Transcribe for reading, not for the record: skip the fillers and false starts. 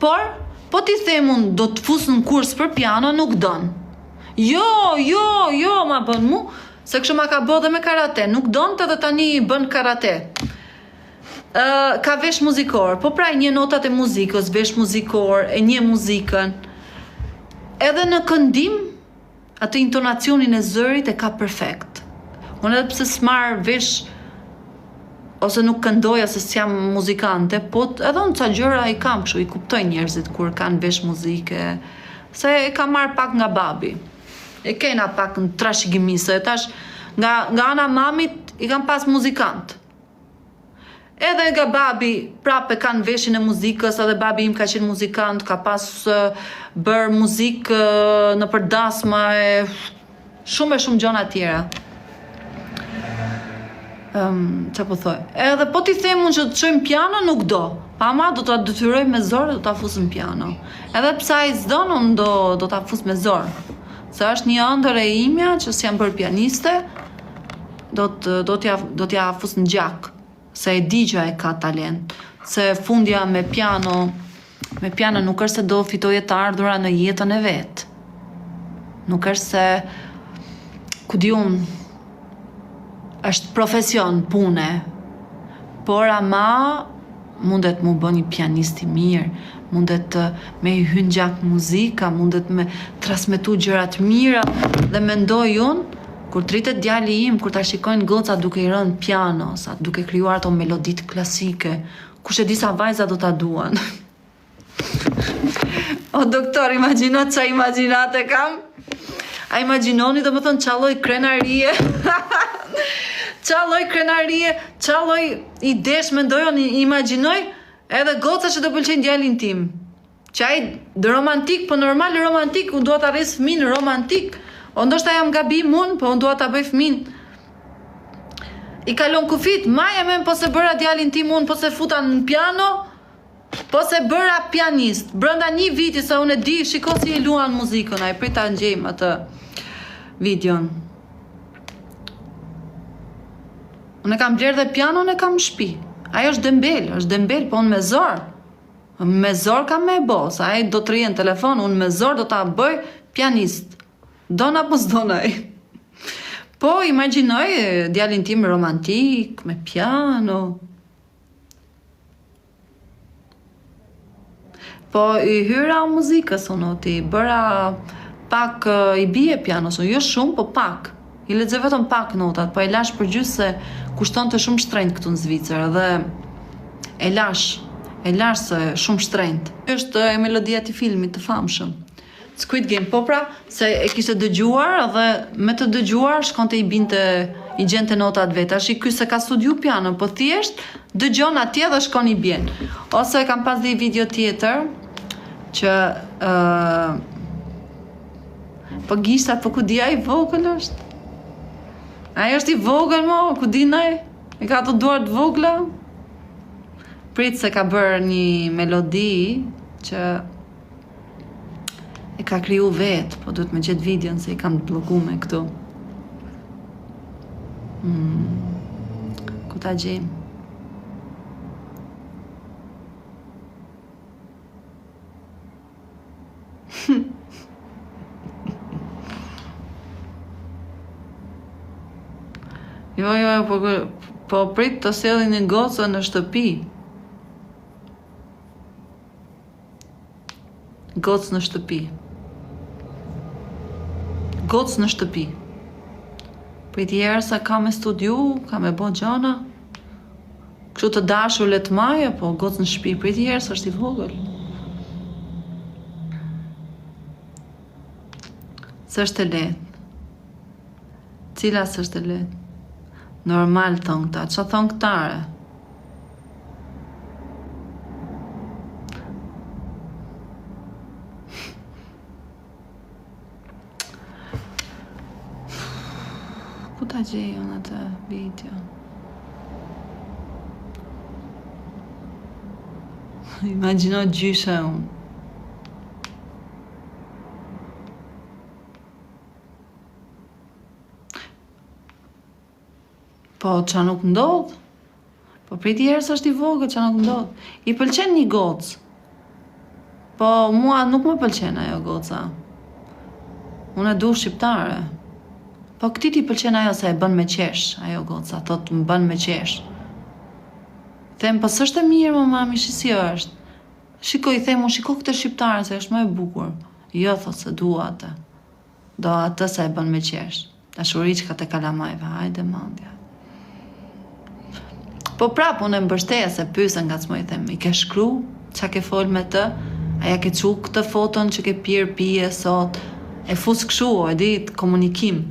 Por, po t'i them unë do të fus në kurs për piano, nuk don. Jo, ma bën mu, se kështu ma ka bë dhe me karate, nuk don të dhe tani bën karate. Ka vesh muzikor, po pra një notat e muzikës, vesh muzikor, e një muzikën. Edhe në këndim, atë intonacionin e zërit e ka perfekt. Unë edhe pse s'marr vesh ose nuk këndoj ose s'jam muzikante, po edhe unë ca gjëra i kam kështu, i kuptoj njerëzit kur kanë vesh muzike, se e ka marr pak nga babi. E kena pak në trashëgimisë, tash nga ana mamit i kam pas muzikant. Edhe nga babi prape kanë veshin e muzikës, edhe babi im ka qenë muzikant, ka pas bërë muzikë në përdasma e shumë gjona tjera. Që po thoj. Edhe po t'i them unë që të çojmë piano, nuk do. Pama do t'a detyroj me zor dhe do t'a fus në piano. Edhe pse ai s'don, unë do t'a fus me zor. Se është një ëndër e imja që s'jam bërë pianiste, do t'ja fus në gjak. Se e di që e ka talent. Se fundja me piano nuk është se do fitoje të ardhura në jetën e vet. Nuk është se ku di unë është profesion, pune, por ama mundet mu bë një pianist i mirë, mundet me i hyn gjak muzika, mundet me transmetu gjërat mira, dhe mendoj unë, kur të rritet djali im, kur ta shikojnë goca duke i rënë piano, sa duke krijuar ato melodit klasike, kush e di sa vajza do ta duan. O doktor, imagjino qa imagjinate kam? A imagjinoni do më thënë qaloj krenarie? Qaloj krenarie, qaloj idesh, mendojon, imagjinoj edhe goca që do pëlqejnë djalin tim. Qaj dë romantik, po normal romantik, unë duhet të arres fëmin romantik. O ndoshta jam gabim unë, po unë duhet të bëj fëmin. I kalon kufit, maja me po se bëra djalin tim unë, po se futa në piano, po se bëra pianist. Brënda një viti, sa unë e di, shiko si i luan muzikën, a i prita në gjejmë atë videon. Unë e kam blerë dhe piano, unë e kam në shpi. Ajo është dembel, po unë me zor. Me zor kam me bo, sa ajo do të rrijen telefon, unë me zor do të bëj pianist. Dona po s'donaj. Po, imagjinoj djalin tim romantik, me piano. Po, i hyra muzikës, unë ti bëra pak, i bie pianos, jo shumë, po pak. I lexoj vetëm pak notat, po e lash për gjysë se kushton të shumë shtrenjtë këtu në Zvicër, dhe e lash se shumë shtrenjtë. Është e melodia të filmit të famshëm. Squid Game, po pra, se e kishte dëgjuar dhe me të dëgjuar shkonte i gjente notat vetë. Tash ky se ka studiu piano, po thjesht dëgjon atje dhe shkon i bjen. Ose kam pas dhe i video tjetër që po gishta, po ku dia i vogël është. Ajo është i vogël mo, ku dinaj, e ka të duar të vogla. Prit se ka bërë një melodi që e ka kriju vetë, po duhet me gjetë videon se i kam të blokume këtu. Ku ta gjejmë? Jo, po prit të sjellin një gocë në shtëpi. Gocë në shtëpi. Gocë në shtëpi. Prit herë sa ka me studiu, ka me bo gjana. Kështu të dashur le të maje, po gocë në shtëpi. Prit herë sa është i vogël. S'është e lehtë. Cila s'është e lehtë? Normal thonë këta, që thonë këtare? Ku ta gjejë në atë video? Imagjino gjyshe unë. Po, qa nuk ndodh? Po, priti herës është i vogël, qa nuk ndodh? I pëlqen një gocë. Po mua nuk më pëlqen ajo goca. Unë e du shqiptare. Po këti ti pëlqen ajo se e bën me qesh, ajo goca, thot më bën me qesh. Them, po s'është e mirë, më mami, si është. Shiko, i them, u shiko këtë shqiptare, se është më e bukur. Jo, thot, se dua atë. Do atë se e bën me qesh. Dashuri që ka të kalamajve, hajde mandja. Po prap, unë e mbështeja se pysen nga s'moj, them, i ke shkru, qa ke fol me të, aja ke qu këtë foton që ke pirë pije sot, e fus këshu, e di, komunikim.